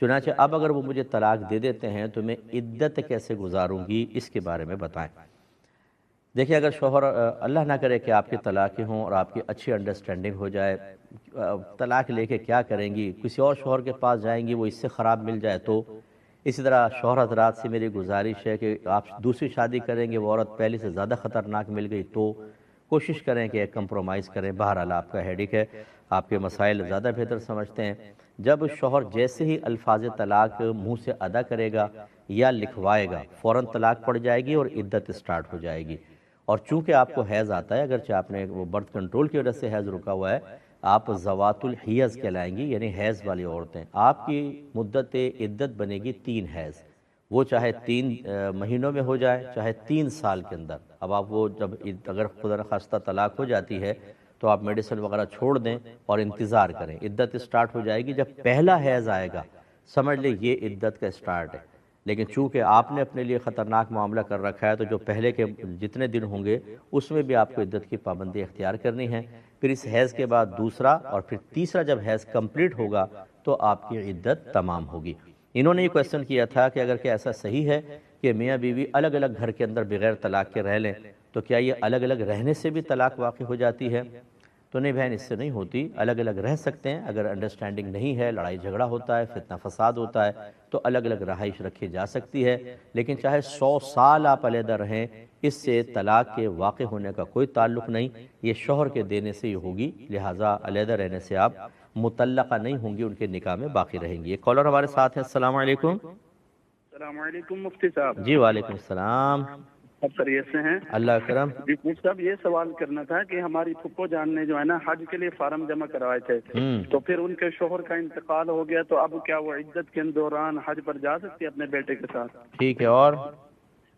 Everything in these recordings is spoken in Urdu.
چنانچہ اب اگر وہ مجھے طلاق دے دیتے ہیں تو میں عدت کیسے گزاروں گی، اس کے بارے میں بتائیں۔ دیکھیں اگر شوہر اللہ نہ کرے کہ آپ کی طلاقیں ہوں اور آپ کی اچھی انڈرسٹینڈنگ ہو جائے، طلاق لے کے کیا کریں گی، کسی اور شوہر کے پاس جائیں گی، وہ اس سے خراب مل جائے تو، اسی طرح شوہر حضرات سے میری گزارش ہے کہ آپ دوسری شادی کریں گے، وہ عورت پہلے سے زیادہ خطرناک مل گئی تو کوشش کریں کہ ایک کمپرومائز کریں۔ بہرحال آپ کا ہیڈک ہے، آپ کے مسائل زیادہ بہتر سمجھتے ہیں۔ جب شوہر جیسے ہی الفاظ طلاق منہ سے ادا کرے گا یا لکھوائے گا، فوراً طلاق پڑ جائے گی اور عدت اسٹارٹ ہو جائے گی۔ اور چونکہ آپ کو حیض آتا ہے، اگرچہ آپ نے وہ برتھ کنٹرول کی وجہ سے حیض رکا ہوا ہے، آپ ذوات الحیض کہلائیں گی، یعنی حیض والی عورتیں۔ آپ کی مدت عدت بنے گی 3 حیض، وہ چاہے 3 مہینوں میں ہو جائے، چاہے 3 سال کے اندر۔ اب آپ وہ جب اگر خدا نخواستہ طلاق ہو جاتی ہے تو آپ میڈیسن وغیرہ چھوڑ دیں اور انتظار کریں، عدت اسٹارٹ ہو جائے گی۔ جب پہلا حیض آئے گا سمجھ لیں یہ عدت کا اسٹارٹ ہے۔ لیکن چونکہ آپ نے اپنے لیے خطرناک معاملہ کر رکھا ہے تو جو پہلے کے جتنے دن ہوں گے اس میں بھی آپ کو عدت کی پابندی اختیار کرنی ہے۔ پھر اس حیض کے بعد دوسرا اور پھر تیسرا جب حیض کمپلیٹ ہوگا تو آپ کی عدت تمام ہوگی۔ انہوں نے یہ کویسچن کیا تھا کہ اگر کہ ایسا صحیح ہے کہ میاں بیوی الگ الگ گھر کے اندر بغیر طلاق کے رہ لیں تو کیا یہ الگ الگ رہنے سے بھی طلاق واقع ہو جاتی ہے؟ تو نہیں بہن، اس سے نہیں ہوتی، الگ الگ رہ سکتے ہیں۔ اگر انڈرسٹینڈنگ نہیں ہے، لڑائی جھگڑا ہوتا ہے، فتنہ فساد ہوتا ہے تو الگ الگ رہائش رکھی جا سکتی ہے، لیکن چاہے 100 سال آپ علیحدہ رہیں، اس سے طلاق کے واقع ہونے کا کوئی تعلق نہیں، یہ شوہر کے دینے سے ہی ہوگی، لہٰذا علیحدہ رہنے سے آپ مطلقہ نہیں ہوں گی، ان کے نکاح میں باقی رہیں گی۔ ایک کالر ہمارے ساتھ ہیں، السلام علیکم۔ السلام علیکم مفتی صاحب۔ جی وعلیکم السلام، آپ خیریت سے ہیں؟ اللہ کرم۔ جی مفتی صاحب، یہ سوال کرنا تھا کہ ہماری پھپھو جان نے جو ہے نا حج کے لیے فارم جمع کروائے تھے، تو پھر ان کے شوہر کا انتقال ہو گیا، تو اب کیا وہ عدت کے دوران حج پر جا سکتی ہے اپنے بیٹے کے ساتھ؟ ٹھیک ہے، اور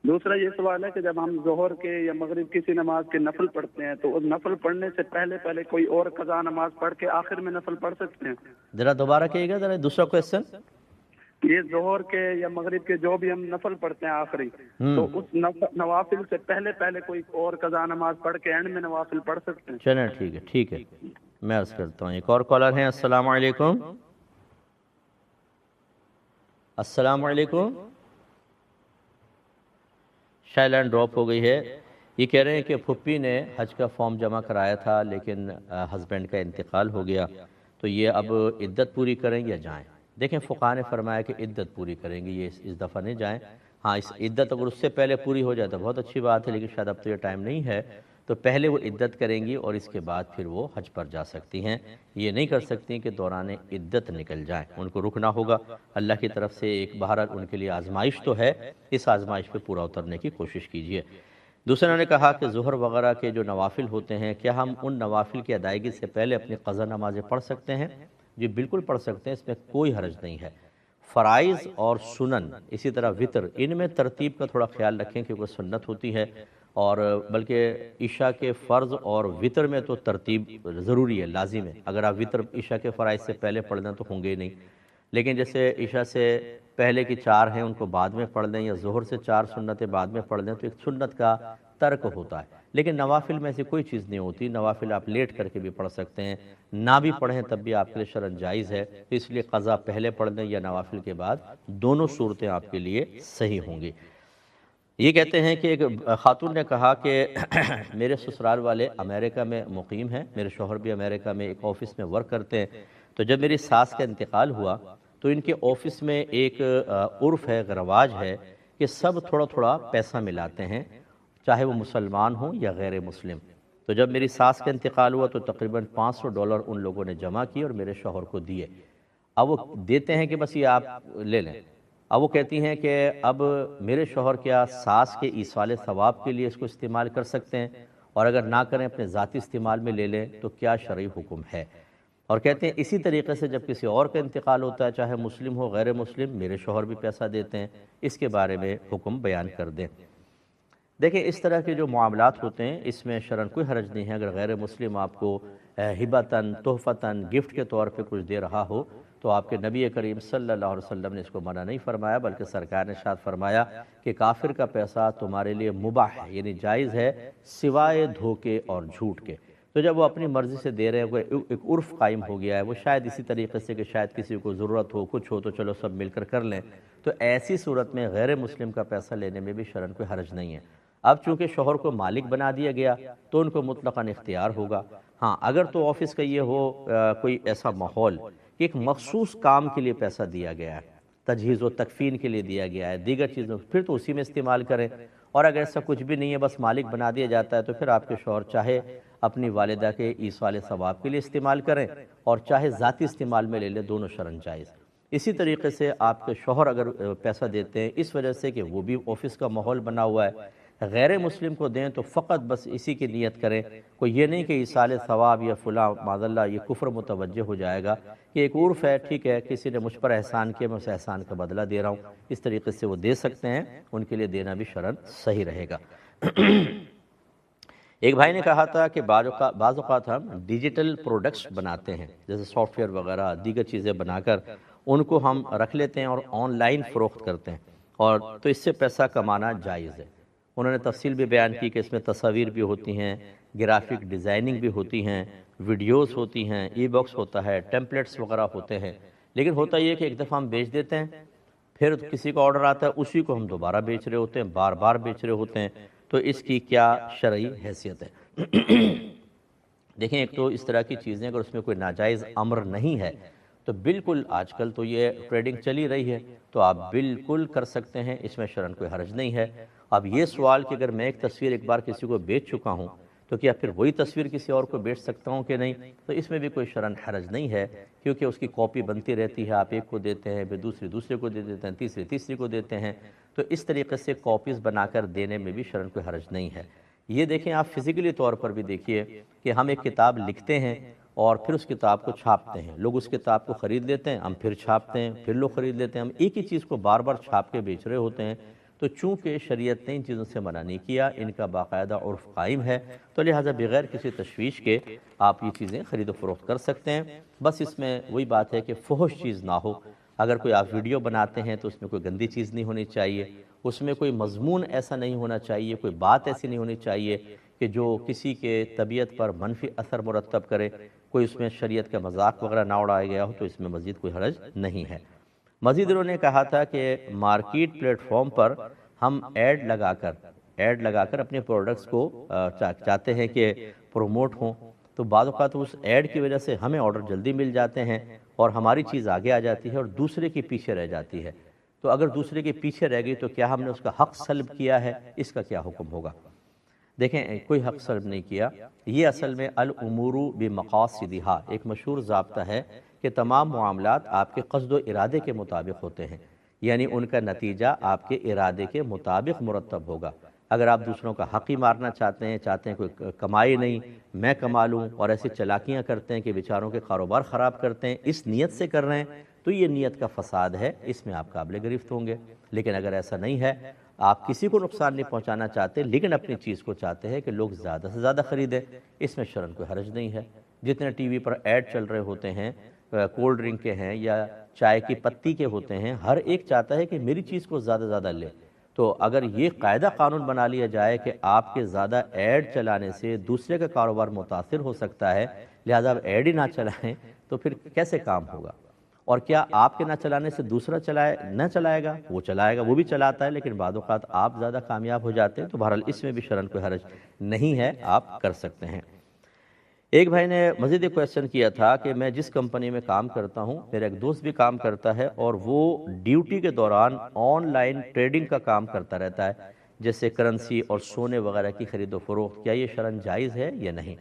دوسرا یہ سوال ہے کہ جب ہم ظہر کے یا مغرب کسی نماز کے نفل پڑھتے ہیں تو اس نفل پڑھنے سے پہلے کوئی اور قضا نماز پڑھ کے آخر میں نفل پڑھ سکتے ہیں؟ ذرا دوبارہ کہیے گا، ذرا دوسرا کویسچن۔ یہ ظہر کے یا مغرب کے جو بھی ہم نفل پڑھتے ہیں آخری، تو اس نوافل سے پہلے کوئی اور قضا نماز پڑھ کے اینڈ میں نوافل پڑھ سکتے ہیں؟ چلیں ٹھیک ہے، میں عرض کرتا ہوں۔ ایک اور کالر ہیں، السلام علیکم۔ السلام علیکم، شاید لائن ڈراپ ہو گئی ہے۔ یہ کہہ رہے ہیں کہ پھپھی نے حج کا فارم جمع کرایا تھا لیکن ہسبینڈ کا انتقال ہو گیا، تو یہ اب عدت پوری کریں یا جائیں؟ دیکھیں فقہاء نے فرمایا کہ عدت پوری کریں گے، یہ اس دفعہ نہیں جائیں۔ ہاں، اس عدت اگر اس سے پہلے پوری ہو جائے تو بہت اچھی بات ہے، لیکن شاید اب تو یہ ٹائم نہیں ہے، تو پہلے وہ عدت کریں گی اور اس کے بعد پھر وہ حج پر جا سکتی ہیں۔ یہ نہیں کر سکتی کہ دوران عدت نکل جائیں، ان کو رکنا ہوگا۔ اللہ کی طرف سے ایک بہرحال ان کے لیے آزمائش تو ہے، اس آزمائش پہ پورا اترنے کی کوشش کیجیے۔ دوسرے نے کہا کہ ظہر وغیرہ کے جو نوافل ہوتے ہیں، کیا ہم ان نوافل کی ادائیگی سے پہلے اپنی قضا نمازیں پڑھ سکتے ہیں؟ جی بالکل پڑھ سکتے ہیں، اس میں کوئی حرج نہیں ہے۔ فرائض اور سنن، اسی طرح وطر، ان میں ترتیب کا تھوڑا خیال رکھیں کیونکہ سنت ہوتی ہے، اور بلکہ عشاء کے فرض اور وطر میں تو ترتیب ضروری ہے، لازم ہے۔ اگر آپ وطر عشاء کے فرائض سے پہلے پڑھ دیں تو ہوں گے نہیں، لیکن جیسے عشاء سے پہلے کی 4 ہیں ان کو بعد میں پڑھ دیں، یا ظہر سے 4 سنتیں بعد میں پڑھ دیں، تو ایک سنت کا ترک ہوتا ہے۔ لیکن نوافل میں سے کوئی چیز نہیں ہوتی، نوافل آپ لیٹ کر کے بھی پڑھ سکتے ہیں، نہ بھی پڑھیں تب بھی آپ کے لیے شرعاً جائز ہے، تو اس لیے قضا پہلے پڑھ دیں یا نوافل کے بعد، دونوں صورتیں آپ کے لیے صحیح ہوں گی۔ یہ کہتے ہیں کہ ایک خاتون نے کہا کہ میرے سسرال والے امریکہ میں مقیم ہیں، میرے شوہر بھی امریکہ میں ایک آفس میں ورک کرتے ہیں، تو جب میری ساس کا انتقال ہوا تو ان کے آفس میں ایک عرف ہے، رواج ہے کہ سب تھوڑا تھوڑا پیسہ ملاتے ہیں، چاہے وہ مسلمان ہوں یا غیر مسلم۔ تو جب میری ساس کا انتقال ہوا تو تقریباً $500 ان لوگوں نے جمع کیے اور میرے شوہر کو دیے۔ اب وہ دیتے ہیں کہ بس یہ آپ لے لیں، اب وہ کہتی ہیں کہ اب میرے شوہر کیا ساس کے ایصال ثواب کے لیے اس کو استعمال کر سکتے ہیں، اور اگر نہ کریں اپنے ذاتی استعمال میں لے لیں تو کیا شرعی حکم ہے؟ اور کہتے ہیں اسی طریقے سے جب کسی اور کا انتقال ہوتا ہے، چاہے مسلم ہو غیر مسلم، میرے شوہر بھی پیسہ دیتے ہیں، اس کے بارے میں حکم بیان کر دیں۔ دیکھیں اس طرح کے جو معاملات ہوتے ہیں اس میں شرعاً کوئی حرج نہیں ہے۔ اگر غیر مسلم آپ کو ہبتاً تحفتاً گفٹ کے طور پہ کچھ دے رہا ہو تو آپ کے نبی کریم صلی اللہ علیہ وسلم نے اس کو منع نہیں فرمایا، بلکہ سرکار نے ارشاد فرمایا کہ کافر کا پیسہ تمہارے لیے مباح ہے، یعنی جائز ہے، سوائے دھوکے اور جھوٹ کے۔ تو جب وہ اپنی مرضی سے دے رہے ہیں، کوئی ایک عرف قائم ہو گیا ہے، وہ شاید اسی طریقے سے کہ شاید کسی کو ضرورت ہو، کچھ ہو تو چلو سب مل کر کر لیں، تو ایسی صورت میں غیر مسلم کا پیسہ لینے میں بھی شرعاً کوئی حرج نہیں ہے۔ اب چونکہ شوہر کو مالک بنا دیا گیا تو ان کو مطلقاً اختیار ہوگا۔ ہاں اگر تو آفس کا یہ ہو کوئی ایسا ماحول کہ ایک مخصوص کام کے لیے پیسہ دیا گیا ہے، تجہیز و تکفین کے لیے دیا گیا ہے، دیگر چیزوں، پھر تو اسی میں استعمال کریں۔ اور اگر ایسا کچھ بھی نہیں ہے، بس مالک بنا دیا جاتا ہے، تو پھر آپ کے شوہر چاہے اپنی والدہ کے ایصال ثواب کے لیے استعمال کریں اور چاہے ذاتی استعمال میں لے لیں، دونوں شرعاً جائز۔ اسی طریقے سے آپ کے شوہر اگر پیسہ دیتے ہیں اس وجہ سے کہ وہ بھی آفس کا ماحول بنا ہوا ہے، غیر مسلم کو دیں تو فقط بس اسی کی نیت کریں، کوئی یہ نہیں کہ ایصال ثواب یا فلاں معاذ اللہ یہ کفر متوجہ ہو جائے گا، کہ ایک عرف ہے، ٹھیک ہے کسی نے مجھ پر احسان کیا، میں اس احسان کا بدلہ دے رہا ہوں، اس طریقے سے وہ دے سکتے ہیں، ان کے لیے دینا بھی شرعاً صحیح رہے گا۔ ایک بھائی نے کہا تھا کہ بعض اوقات ہم ڈیجیٹل پروڈکٹس بناتے ہیں، جیسے سافٹ ویئر وغیرہ دیگر چیزیں بنا کر ان کو ہم رکھ لیتے ہیں اور آن لائن فروخت کرتے ہیں، اور تو اس سے پیسہ کمانا جائز ہے۔ انہوں نے تفصیل بھی بیان کی کہ اس میں تصاویر بھی ہوتی ہیں، گرافک ڈیزائننگ بھی ہوتی ہیں، ویڈیوز ہوتی ہیں، ای باکس ہوتا ہے، ٹیمپلیٹس وغیرہ ہوتے ہیں، لیکن ہوتا یہ کہ ایک دفعہ ہم بیچ دیتے ہیں، پھر کسی کا آرڈر آتا ہے اسی کو ہم دوبارہ بیچ رہے ہوتے ہیں، بار بار بیچ رہے ہوتے ہیں، تو اس کی کیا شرعی حیثیت ہے؟ دیکھیں ایک تو اس طرح کی چیزیں اگر اس میں کوئی ناجائز امر نہیں ہے تو بالکل آج کل تو یہ ٹریڈنگ چلی رہی ہے تو آپ بالکل کر سکتے ہیں، اس میں شرعاً کوئی حرج نہیں ہے۔ اب یہ سوال کہ اگر میں ایک تصویر ایک بار کسی کو بیچ چکا ہوں تو کیا پھر وہی تصویر کسی اور کو بیچ سکتا ہوں کہ نہیں، تو اس میں بھی کوئی شرعاً حرج نہیں ہے، کیونکہ اس کی کاپی بنتی رہتی ہے، آپ ایک کو دیتے ہیں، پھر دوسرے کو دے دیتے ہیں، تیسری کو دیتے ہیں، تو اس طریقے سے کاپیز بنا کر دینے میں بھی شرعاً کوئی حرج نہیں ہے۔ یہ دیکھیں آپ فزیکلی طور پر بھی دیکھیے کہ ہم ایک کتاب لکھتے ہیں اور پھر اس کتاب کو چھاپتے ہیں، لوگ اس کتاب کو خرید لیتے ہیں، ہم پھر چھاپتے ہیں، پھر لوگ خرید لیتے ہیں، ہم ایک ہی چیز کو بار بار چھاپ کے بیچ رہے ہوتے ہیں، تو چونکہ شریعت نے ان چیزوں سے منع نہیں کیا، ان کا باقاعدہ عرف قائم ہے، تو لہٰذا بغیر کسی تشویش کے آپ یہ چیزیں خرید و فروخت کر سکتے ہیں۔ بس اس میں وہی بات ہے کہ فحش چیز نہ ہو، اگر کوئی آپ ویڈیو بناتے ہیں تو اس میں کوئی گندی چیز نہیں ہونی چاہیے، اس میں کوئی مضمون ایسا نہیں ہونا چاہیے، کوئی بات ایسی نہیں ہونی چاہیے کہ جو کسی کے طبیعت پر منفی اثر مرتب کرے، کوئی اس میں شریعت کا مذاق وغیرہ نہ اڑایا گیا ہو، تو اس میں مزید کوئی حرج نہیں ہے۔ مزید انہوں نے کہا تھا کہ مارکیٹ پلیٹ فارم پر ہم ایڈ لگا کر اپنے پروڈکٹس کو چاہتے ہیں کہ پروموٹ ہوں، تو بعض اوقات اس ایڈ کی وجہ سے ہمیں آرڈر جلدی مل جاتے ہیں اور ہماری چیز آگے آ جاتی ہے اور دوسرے کے پیچھے رہ جاتی ہے، تو اگر دوسرے کے پیچھے رہ گئی تو کیا ہم نے اس کا حق سلب کیا ہے، اس کا کیا حکم ہوگا؟ دیکھیں کوئی حق سلب نہیں کیا، یہ اصل میں الامور بمقاصدہا ایک مشہور ضابطہ ہے کہ تمام معاملات آپ کے قصد و ارادے کے مطابق ہوتے ہیں، یعنی ان کا نتیجہ آپ کے ارادے کے مطابق مرتب ہوگا۔ اگر آپ دوسروں کا حق ہی مارنا چاہتے ہیں کوئی کمائی نہیں میں کما لوں، اور ایسی چلاکیاں کرتے ہیں کہ بیچاروں کے کاروبار خراب کرتے ہیں، اس نیت سے کر رہے ہیں تو یہ نیت کا فساد ہے، اس میں آپ قابل گرفت ہوں گے۔ لیکن اگر ایسا نہیں ہے، آپ کسی کو نقصان نہیں پہنچانا چاہتے لیکن اپنی چیز کو چاہتے ہیں کہ لوگ زیادہ سے زیادہ خریدیں، اس میں شرعاً کوئی حرج نہیں ہے۔ جتنے ٹی وی پر ایڈ چل رہے ہوتے ہیں، کولڈ ڈرنک کے ہیں یا چائے کی پتی کے ہوتے ہیں، ہر ایک چاہتا ہے کہ میری چیز کو زیادہ زیادہ لے، تو اگر یہ قاعدہ قانون بنا لیا جائے کہ آپ کے زیادہ ایڈ چلانے سے دوسرے کا کاروبار متاثر ہو سکتا ہے، لہذا آپ ایڈ ہی نہ چلائیں، تو پھر کیسے کام ہوگا؟ اور کیا آپ کے نہ چلانے سے دوسرا نہ چلائے گا؟ وہ چلائے گا، وہ بھی چلاتا ہے، لیکن بعض اوقات آپ زیادہ کامیاب ہو جاتے ہیں، تو بہرحال اس میں بھی شرعاً کوئی حرج نہیں ہے، آپ کر سکتے ہیں۔ ایک بھائی نے مزید ایک کویسچن کیا تھا کہ میں جس کمپنی میں کام کرتا ہوں، میرا ایک دوست بھی کام کرتا ہے اور وہ ڈیوٹی کے دوران آن لائن ٹریڈنگ کا کام کرتا رہتا ہے، جیسے کرنسی اور سونے وغیرہ کی خرید و فروخت، کیا یہ شرعاً جائز ہے یا نہیں؟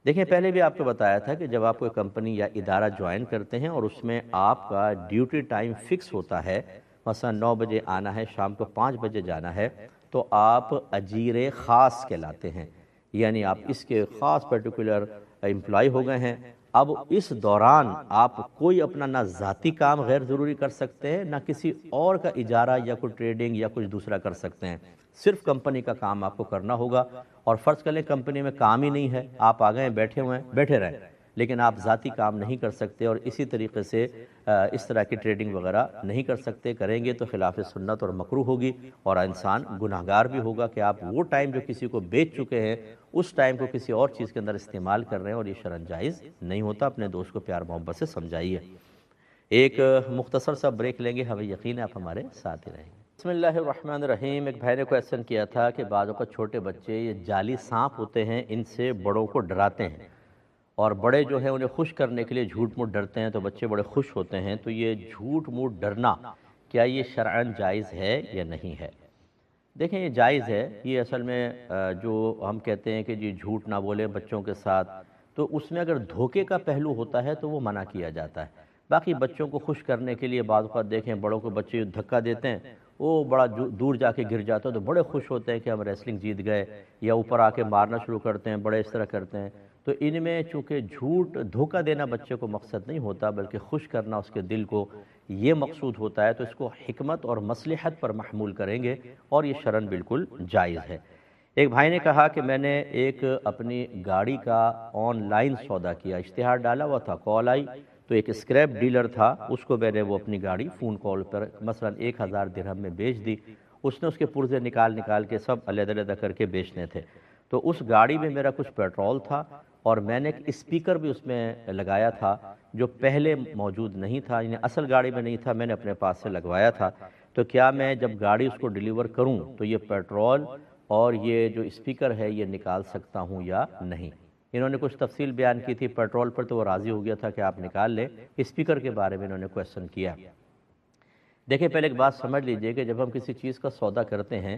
دیکھیں پہلے بھی آپ کو بتایا تھا کہ جب آپ کوئی کمپنی یا ادارہ جوائن کرتے ہیں اور اس میں آپ کا ڈیوٹی ٹائم فکس ہوتا ہے، مثلا 9 بجے آنا ہے، شام کو 5 بجے جانا ہے، تو آپ اجیر خاص کہلاتے ہیں، یعنی آپ اس کے خاص پرٹیکولر امپلائی ہو گئے ہیں۔ اب اس دوران آپ کوئی اپنا نہ ذاتی کام غیر ضروری کر سکتے ہیں، نہ کسی اور کا اجارہ یا کوئی ٹریڈنگ یا کچھ دوسرا کر سکتے ہیں، صرف کمپنی کا کام آپ کو کرنا ہوگا۔ اور فرض کر لیں کمپنی میں کام ہی نہیں ہے، آپ آ گئے ہیں، بیٹھے ہوئے ہیں، بیٹھے رہیں، لیکن آپ ذاتی کام نہیں کر سکتے اور اسی طریقے سے اس طرح کی ٹریڈنگ وغیرہ نہیں کر سکتے. کریں گے تو خلاف سنت اور مکروہ ہوگی اور انسان گناہگار بھی ہوگا کہ آپ وہ ٹائم جو کسی کو بیچ چکے ہیں اس ٹائم کو کسی اور چیز کے اندر استعمال کر رہے ہیں، اور یہ شرعاً جائز نہیں ہوتا. اپنے دوست کو پیار محبت سے سمجھائیے. ایک مختصر سا بریک لیں گے، ہمیں یقین ہے آپ ہمارے ساتھ ہی رہیں گے. بسم اللہ الرحمن الرحیم. ایک بھائی نے کویسچن کیا تھا کہ بعض اوقات چھوٹے بچے یہ جعلی سانپ ہوتے ہیں، ان سے بڑوں کو ڈراتے ہیں، اور بڑے جو ہیں انہیں خوش کرنے کے لیے جھوٹ موٹ ڈرتے ہیں، تو بچے بڑے خوش ہوتے ہیں. تو یہ جھوٹ موٹ ڈرنا کیا یہ شرعاً جائز ہے یا نہیں ہے؟ دیکھیں یہ جائز ہے. یہ اصل میں جو ہم کہتے ہیں کہ جی جھوٹ نہ بولیں بچوں کے ساتھ، تو اس میں اگر دھوکے کا پہلو ہوتا ہے تو وہ منع کیا جاتا ہے. باقی بچوں کو خوش کرنے کے لیے بعض اوقات دیکھیں بڑوں کو بچے دھکا دیتے ہیں، وہ بڑا دور جا کے گر جاتا ہے تو بڑے خوش ہوتے ہیں کہ ہم ریسلنگ جیت گئے، یا اوپر آ کے مارنا شروع کرتے ہیں، بڑے اس طرح کرتے ہیں. تو ان میں چونکہ جھوٹ دھوکہ دینا بچے کو مقصد نہیں ہوتا بلکہ خوش کرنا اس کے دل کو یہ مقصود ہوتا ہے، تو اس کو حکمت اور مصلحت پر محمول کریں گے اور یہ شرعاً بالکل جائز ہے. ایک بھائی نے کہا کہ میں نے ایک اپنی گاڑی کا آن لائن سودا کیا، اشتہار ڈالا ہوا تھا، کال آئی تو ایک اسکریپ ڈیلر تھا، اس کو میں نے وہ اپنی گاڑی فون کال پر مثلا 1000 درہم میں بیچ دی. اس نے اس کے پرزے نکال کے سب علیحدہ علیحدہ کر کے بیچنے تھے. تو اس گاڑی میں میرا کچھ پیٹرول تھا اور میں نے ایک اسپیکر بھی اس میں لگایا تھا جو پہلے موجود نہیں تھا، یعنی اصل گاڑی میں نہیں تھا، میں نے اپنے پاس سے لگوایا تھا. تو کیا میں جب گاڑی اس کو ڈیلیور کروں تو یہ پیٹرول اور یہ جو اسپیکر ہے یہ نکال سکتا ہوں یا نہیں؟ انہوں نے کچھ تفصیل بیان کی تھی. پیٹرول پر تو وہ راضی ہو گیا تھا کہ آپ نکال لیں، اسپیکر کے بارے میں انہوں نے کویسچن کیا. دیکھیں پہلے ایک بات سمجھ لیجئے کہ جب ہم کسی چیز کا سودا کرتے ہیں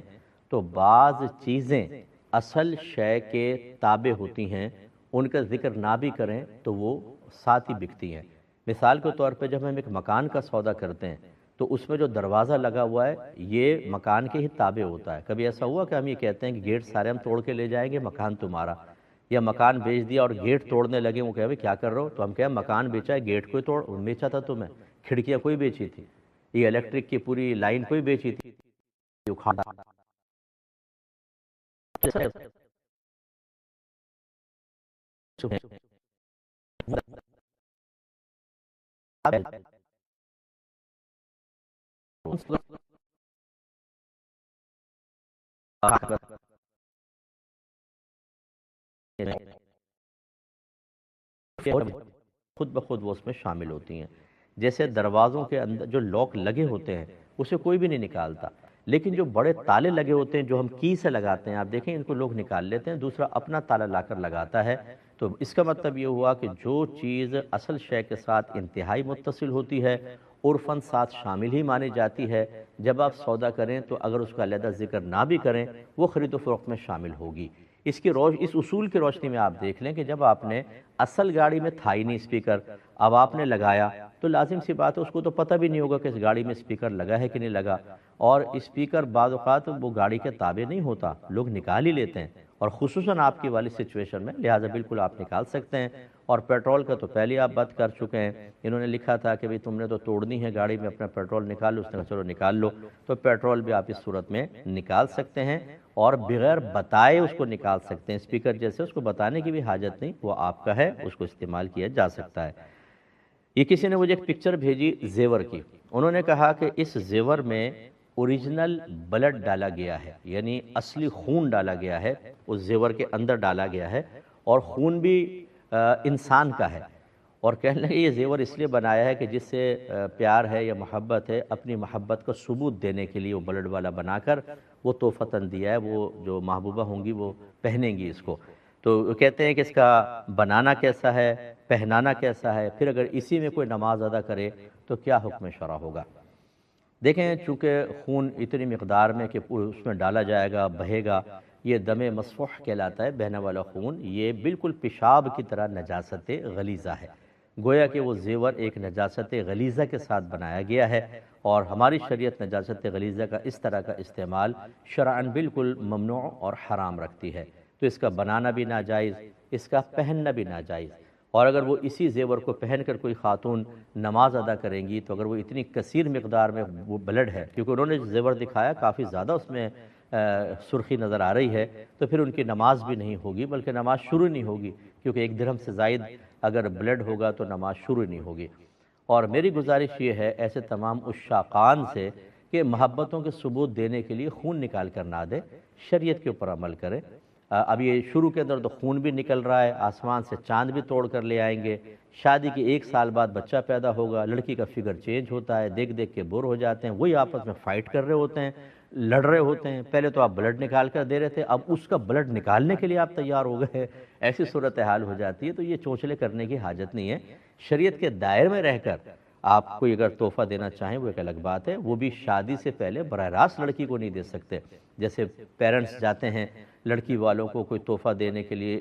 تو بعض چیزیں اصل شے کے تابع ہوتی ہیں، ان کا ذکر نہ بھی کریں تو وہ ساتھ ہی بکتی ہیں. مثال کے طور پہ جب ہم ایک مکان کا سودا کرتے ہیں تو اس میں جو دروازہ لگا ہوا ہے یہ مکان کے ہی تابع ہوتا ہے. کبھی ایسا ہوا کہ ہم یہ کہتے ہیں کہ گیٹ سارے ہم توڑ کے لے جائیں گے، مکان تمہارا، یا مکان بیچ دیا اور گیٹ توڑنے لگے، وہ کہے کیا کر رہے ہو؟ تو ہم کہیں مکان بیچا ہے، گیٹ کوئی توڑ بیچا تھا تمہیں، کھڑکیاں کوئی بیچی تھی، یہ الیکٹرک کی پوری لائن کوئی بیچی تھی، خود بخود وہ اس میں شامل ہوتی ہیں. جیسے دروازوں کے اندر جو لاک لگے ہوتے ہیں اسے کوئی بھی نہیں نکالتا، لیکن جو بڑے تالے لگے ہوتے ہیں جو ہم کی سے لگاتے ہیں، آپ دیکھیں ان کو لوگ نکال لیتے ہیں، دوسرا اپنا تالا لا کر لگاتا ہے. تو اس کا مطلب یہ ہوا کہ جو چیز اصل شے کے ساتھ انتہائی متصل ہوتی ہے، عرفاً ساتھ شامل ہی مانی جاتی ہے، جب آپ سودا کریں تو اگر اس کا علیحدہ ذکر نہ بھی کریں وہ خرید و فروخت میں شامل ہوگی. اس اصول کی روشنی میں آپ دیکھ لیں کہ جب آپ نے اصل گاڑی میں تھا ہی نہیں اسپیکر، اب آپ نے لگایا تو لازم سی بات ہے اس کو تو پتہ بھی نہیں ہوگا کہ اس گاڑی میں اسپیکر لگا ہے کہ نہیں لگا. اور اسپیکر بعض اوقات وہ گاڑی کے تابع نہیں ہوتا، لوگ نکال ہی لیتے ہیں، اور خصوصاً آپ کی والی سچویشن میں، لہٰذا بالکل آپ نکال سکتے ہیں. اور پیٹرول کا تو پہلے آپ بات کر چکے ہیں. انہوں نے لکھا تھا کہ تم نے تو توڑنی ہے گاڑی میں، اپنا پیٹرول نکال لو، اس نے کہا چلو نکال لو. تو پیٹرول بھی آپ اس صورت میں نکال سکتے ہیں اور بغیر بتائے اس کو نکال سکتے ہیں. اسپیکر جیسے اس کو بتانے کی بھی حاجت نہیں، وہ آپ کا ہے، اس کو استعمال کیا جا سکتا ہے. یہ کسی نے مجھے ایک پکچر بھیجی زیور کی، انہوں نے کہا کہ اس زیور میں اوریجنل بلڈ ڈالا گیا ہے، یعنی اصلی خون ڈالا گیا ہے، اس زیور کے اندر ڈالا گیا ہے، اور خون بھی انسان کا ہے. اور کہنے لگے یہ زیور اس لیے بنایا ہے کہ جس سے پیار ہے یا محبت ہے، اپنی محبت کا ثبوت دینے کے لیے وہ بلڈ والا بنا کر وہ تحفتاً دیا ہے، وہ جو محبوبہ ہوں گی وہ پہنیں گی اس کو. تو کہتے ہیں کہ اس کا بنانا کیسا ہے، پہنانا کیسا ہے، پھر اگر اسی میں کوئی نماز ادا کرے تو کیا حکم شرع ہوگا. دیکھیں چونکہ خون اتنی مقدار میں کہ اس میں ڈالا جائے گا، بہے گا، یہ دم مسفوح کہلاتا ہے، بہنے والا خون. یہ بالکل پیشاب کی طرح نجاست غلیظہ ہے، گویا کہ وہ زیور ایک نجاست غلیظہ کے ساتھ بنایا گیا ہے، اور ہماری شریعت نجاست غلیظہ کا اس طرح کا استعمال شرعاً بالکل ممنوع اور حرام رکھتی ہے. تو اس کا بنانا بھی ناجائز، اس کا پہننا بھی ناجائز. اور اگر وہ اسی زیور کو پہن کر کوئی خاتون نماز ادا کریں گی تو اگر وہ اتنی کثیر مقدار میں وہ بلڈ ہے، کیونکہ انہوں نے زیور دکھایا کافی زیادہ اس میں سرخی نظر آ رہی ہے، تو پھر ان کی نماز بھی نہیں ہوگی، بلکہ نماز شروع نہیں ہوگی، کیونکہ 1 درہم سے زائد اگر بلڈ ہوگا تو نماز شروع نہیں ہوگی۔ اور میری گزارش یہ ہے ایسے تمام عشاقان سے کہ محبتوں کے ثبوت دینے کے لیے خون نکال کر نہ دے، شریعت کے اوپر عمل کرے۔ اب یہ شروع کے اندر تو خون بھی نکل رہا ہے، آسمان سے چاند بھی توڑ کر لے آئیں گے، شادی کے 1 سال بعد بچہ پیدا ہوگا، لڑکی کا فگر چینج ہوتا ہے، دیکھ دیکھ کے بور ہو جاتے ہیں، وہی آپس میں فائٹ کر رہے ہوتے ہیں، لڑ رہے ہوتے ہیں۔ پہلے تو آپ بلڈ نکال کر دے رہے تھے، اب اس کا بلڈ نکالنے کے لیے آپ تیار ہو گئے، ایسی صورتحال ہو جاتی ہے۔ تو یہ چونچلے کرنے کی حاجت نہیں ہے، شریعت کے دائر میں رہ کر آپ کوئی اگر تحفہ دینا چاہیں وہ ایک الگ بات ہے، وہ بھی شادی سے پہلے براہ راست لڑکی کو نہیں دے سکتے۔ جیسے پیرنٹس جاتے ہیں لڑکی والوں کو کوئی تحفہ دینے کے لیے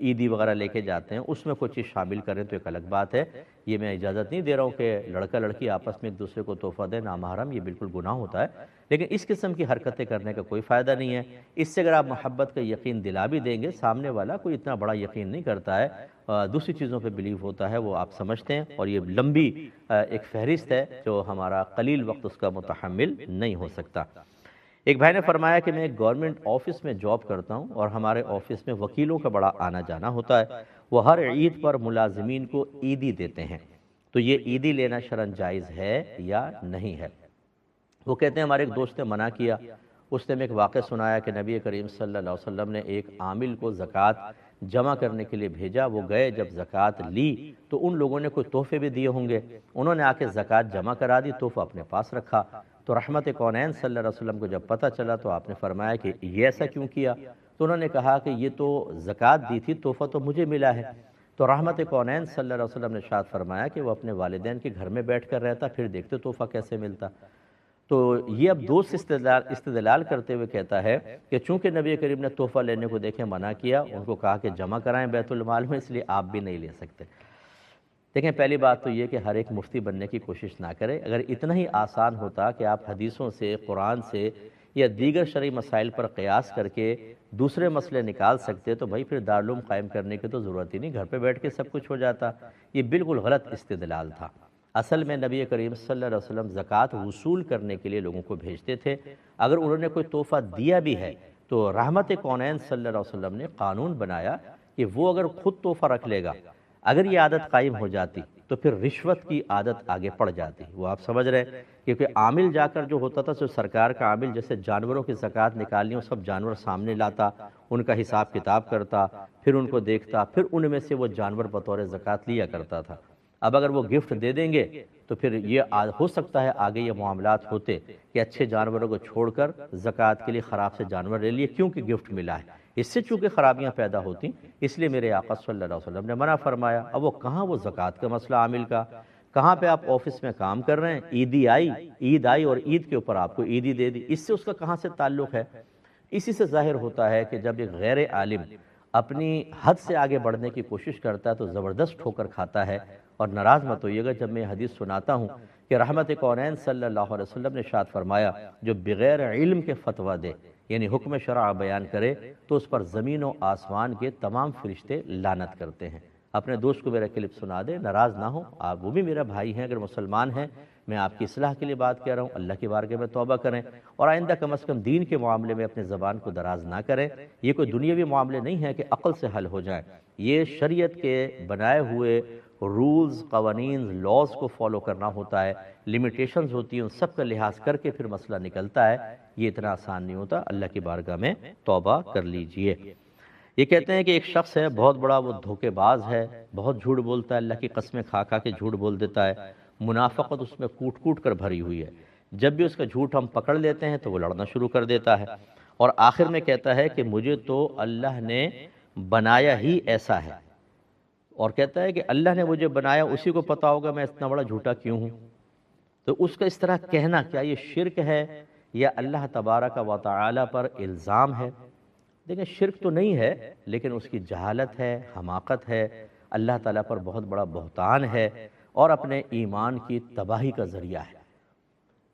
عیدی وغیرہ لے کے جاتے ہیں، اس میں کوئی چیز شامل کریں تو ایک الگ بات ہے۔ یہ میں اجازت نہیں دے رہا ہوں کہ لڑکا لڑکی آپس میں ایک دوسرے کو تحفہ دیں نامحرم، یہ بالکل گناہ ہوتا ہے، لیکن اس قسم کی حرکتیں کرنے کا کوئی فائدہ نہیں ہے۔ اس سے اگر آپ محبت کا یقین دلا بھی دیں گے، سامنے والا کوئی اتنا بڑا یقین نہیں کرتا ہے، دوسری چیزوں پہ بلیو ہوتا ہے، وہ آپ سمجھتے ہیں، اور یہ لمبی ایک فہرست ہے جو ہمارا قلیل وقت اس کا متحمل نہیں ہو سکتا۔ ایک بھائی نے فرمایا کہ میں ایک گورنمنٹ آفس میں جاب کرتا ہوں اور ہمارے آفس میں وکیلوں کا بڑا آنا جانا ہوتا ہے، وہ ہر عید پر ملازمین کو عیدی دیتے ہیں، تو یہ عیدی لینا شرعاً جائز ہے یا نہیں ہے؟ وہ کہتے ہیں ہمارے ایک دوست نے منع کیا، اس نے میں ایک واقعہ سنایا کہ نبی کریم صلی اللہ علیہ وسلم نے ایک عامل کو زکوٰۃ جمع کرنے کے لیے بھیجا، وہ گئے، جب زکوٰۃ لی تو ان لوگوں نے کوئی تحفے بھی دیے ہوں گے، انہوں نے آ کے زکوٰۃ جمع کرا دی، تحفہ اپنے پاس رکھا، تو رحمت کونین صلی اللہ علیہ وسلم کو جب پتہ چلا تو آپ نے فرمایا کہ یہ ایسا کیوں کیا؟ تو انہوں نے کہا کہ یہ تو زکوٰۃ دی تھی، تحفہ تو مجھے ملا ہے۔ تو رحمت کونین صلی اللہ علیہ وسلم نے ارشاد فرمایا کہ وہ اپنے والدین کے گھر میں بیٹھ کر رہتا، پھر دیکھتے تحفہ کیسے ملتا۔ تو یہ اب دوست استدلال کرتے ہوئے کہتا ہے کہ چونکہ نبی کریم نے تحفہ لینے کو دیکھیں منع کیا، ان کو کہا کہ جمع کرائیں بیت المال میں، اس لیے آپ بھی نہیں لے سکتے۔ دیکھیں پہلی بات تو یہ کہ ہر ایک مفتی بننے کی کوشش نہ کرے، اگر اتنا ہی آسان ہوتا کہ آپ حدیثوں سے، قرآن سے یا دیگر شرعی مسائل پر قیاس کر کے دوسرے مسئلے نکال سکتے تو بھائی پھر دارالعلوم قائم کرنے کی تو ضرورت ہی نہیں، گھر پہ بیٹھ کے سب کچھ ہو جاتا۔ یہ بالکل غلط استدلال تھا۔ اصل میں نبی کریم صلی اللہ علیہ وسلم زکوٰۃ وصول کرنے کے لیے لوگوں کو بھیجتے تھے، اگر انہوں نے کوئی تحفہ دیا بھی ہے تو رحمت کونین صلی اللہ علیہ وسلم نے قانون بنایا کہ وہ اگر خود تحفہ رکھ لے گا، اگر یہ عادت قائم ہو جاتی تو پھر رشوت کی عادت آگے پڑ جاتی۔ وہ آپ سمجھ رہے ہیں، کیونکہ عامل جا کر جو ہوتا تھا، سرکار کا عامل جیسے جانوروں کی زکوٰۃ نکالنی ہو، سب جانور سامنے لاتا، ان کا حساب کتاب کرتا، پھر ان کو دیکھتا، پھر ان میں سے وہ جانور بطور زکوٰۃ لیا کرتا تھا۔ اب اگر وہ گفٹ دے دیں گے تو پھر یہ ہو سکتا ہے آگے یہ معاملات ہوتے کہ اچھے جانوروں کو چھوڑ کر زکوٰۃ کے لیے خراب سے جانور لے لیے، کیونکہ گفٹ ملا ہے۔ اس سے چونکہ خرابیاں پیدا ہوتی، اس لیے میرے آقا صلی اللہ علیہ وسلم نے منع فرمایا۔ اب وہ کہاں وہ زکوٰۃ کا مسئلہ عامل کا، کہاں پہ آپ آفس میں کام کر رہے ہیں، عید آئی اور عید کے اوپر آپ کو عیدی دے دی، اس سے اس کا کہاں سے تعلق ہے؟ اسی سے ظاہر ہوتا ہے کہ جب ایک غیر عالم اپنی حد سے آگے بڑھنے کی کوشش کرتا ہے تو زبردست ٹھوکر کھاتا ہے۔ اور ناراض مت ہوئیے گا جب میں حدیث سناتا ہوں کہ رحمت کونین صلی اللہ علیہ وسلم نے ارشاد فرمایا، جو بغیر علم کے فتویٰ دے یعنی حکم شرع بیان کرے تو اس پر زمین و آسمان کے تمام فرشتے لعنت کرتے ہیں۔ اپنے دوست کو میرا کلپ سنا دے، ناراض نہ ہو، آپ وہ بھی میرا بھائی ہیں، اگر مسلمان ہیں، میں آپ کی اصلاح کے لیے بات کہہ رہا ہوں، اللہ کی بارگاہ میں توبہ کریں اور آئندہ کم از کم دین کے معاملے میں اپنے زبان کو دراز نہ کریں۔ یہ کوئی دنیاوی معاملے نہیں ہے کہ عقل سے حل ہو جائیں، یہ شریعت کے بنائے ہوئے رولز، قوانین، لاز کو فالو کرنا ہوتا ہے، لیمیٹیشنز ہوتی ہیں، ان سب کا لحاظ کر کے پھر مسئلہ نکلتا ہے، یہ اتنا آسان نہیں ہوتا۔ اللہ کی بارگاہ میں توبہ کر لیجئے۔ یہ کہتے ہیں کہ ایک شخص ہے بہت بڑا، وہ دھوکے باز ہے، بہت جھوٹ بولتا ہے، اللہ کی قسمیں کھا کھا کے جھوٹ بول دیتا ہے، منافقت اس میں کوٹ کوٹ کر بھری ہوئی ہے، جب بھی اس کا جھوٹ ہم پکڑ لیتے ہیں تو وہ لڑنا شروع کر دیتا ہے، اور آخر میں کہتا ہے کہ مجھے تو اللہ نے بنایا ہی ایسا ہے، اور کہتا ہے کہ اللہ نے مجھے بنایا، اسی کو پتا ہوگا میں اتنا بڑا جھوٹا کیوں ہوں۔ تو اس کا اس طرح کہنا کیا یہ شرک ہے یا اللہ تبارک و تعالی پر الزام ہے؟ دیکھیں شرک تو نہیں ہے، لیکن اس کی جہالت ہے، حماقت ہے، اللہ تعالیٰ پر بہت بڑا بہتان ہے اور اپنے ایمان کی تباہی کا ذریعہ ہے۔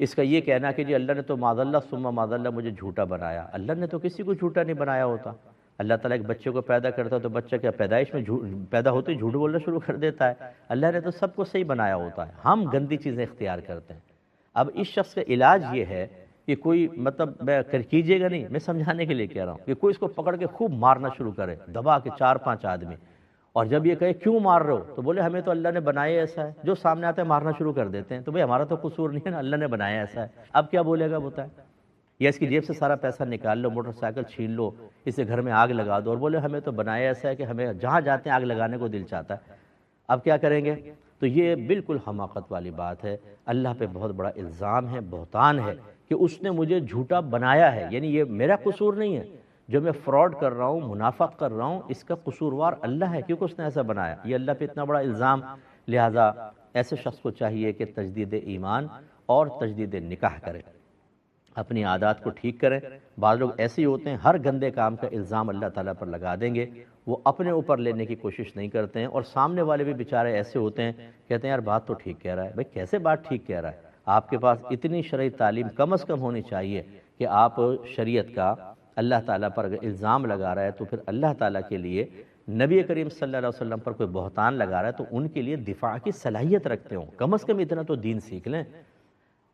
اس کا یہ کہنا کہ جی اللہ نے تو معاذ اللہ ثم معاذ اللہ مجھے جھوٹا بنایا، اللہ نے تو کسی کو جھوٹا نہیں بنایا ہوتا۔ اللہ تعالیٰ ایک بچے کو پیدا کرتا ہے تو بچہ کیا پیدائش میں پیدا ہوتے ہی جھوٹ بولنا شروع کر دیتا ہے؟ اللہ نے تو سب کو صحیح بنایا ہوتا ہے، ہم گندی چیزیں اختیار کرتے ہیں۔ اب اس شخص کا علاج یہ ہے کہ کوئی مطلب کیجئے گا نہیں، میں سمجھانے کے لیے کہہ رہا ہوں کہ کوئی اس کو پکڑ کے خوب مارنا شروع کرے، دبا کے 4-5 آدمی، اور جب یہ کہے کیوں مار رہے ہو تو بولے ہمیں تو اللہ نے بنایا ایسا ہے، جو سامنے آتا ہے مارنا شروع کر دیتے ہیں، تو بھئی ہمارا تو قصور نہیں ہے نا، اللہ نے بنایا ایسا ہے، اب کیا بولے گا بتائیں؟ یا اس کی جیب سے سارا پیسہ نکال لو، موٹر سائیکل چھین لو، اسے گھر میں آگ لگا دو اور بولے ہمیں تو بنایا ایسا ہے کہ ہمیں جہاں جاتے ہیں آگ لگانے کو دل چاہتا ہے، اب کیا کریں گے؟ تو یہ بالکل حماقت والی بات ہے، اللہ پہ بہت بڑا الزام ہے، بہتان ہے کہ اس نے مجھے جھوٹا بنایا ہے، یعنی یہ میرا قصور نہیں ہے، جو میں فراڈ کر رہا ہوں، منافقت کر رہا ہوں، اس کا قصوروار اللہ ہے کیونکہ اس نے ایسا بنایا، یہ اللہ پہ اتنا بڑا الزام، لہٰذا ایسے شخص کو چاہیے کہ تجدید ایمان اور تجدید نکاح کرے، اپنی عادات کو ٹھیک کریں۔ بعض لوگ ایسے ہی ہوتے ہیں ہر گندے کام کا الزام اللہ تعالیٰ پر لگا دیں گے، وہ اپنے اوپر لینے کی کوشش نہیں کرتے ہیں، اور سامنے والے بھی بیچارے ایسے ہوتے ہیں کہتے ہیں یار بات تو ٹھیک کہہ رہا ہے، بھئی کیسے بات ٹھیک کہہ رہا ہے؟ آپ کے پاس اتنی شرعی تعلیم کم از کم ہونی چاہیے کہ آپ شریعت کا اللہ تعالیٰ پر اگر الزام لگا رہا ہے تو پھر اللہ تعالیٰ کے لیے نبی کریم صلی اللہ علیہ وسلم پر کوئی بہتان لگا رہا ہے تو ان کے لیے دفاع کی صلاحیت رکھتے ہوں، کم از کم اتنا تو دین سیکھ لیں۔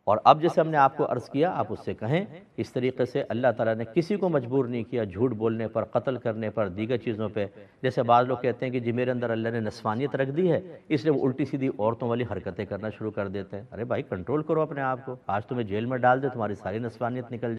اور اب جیسے ہم نے آپ کو عرض کیا آپ اس سے کہیں، اس طریقے سے اللہ تعالیٰ نے کسی کو مجبور نہیں کیا جھوٹ بولنے پر، قتل کرنے پر، دیگر چیزوں پہ، جیسے بعض لوگ کہتے ہیں کہ جی میرے اندر اللہ نے نسوانیت رکھ دی ہے اس لیے وہ الٹی سیدھی عورتوں والی حرکتیں کرنا شروع کر دیتے ہیں، ارے بھائی کنٹرول کرو اپنے آپ کو، آج تمہیں جیل میں ڈال دے تمہاری ساری نسوانیت نکل جائے۔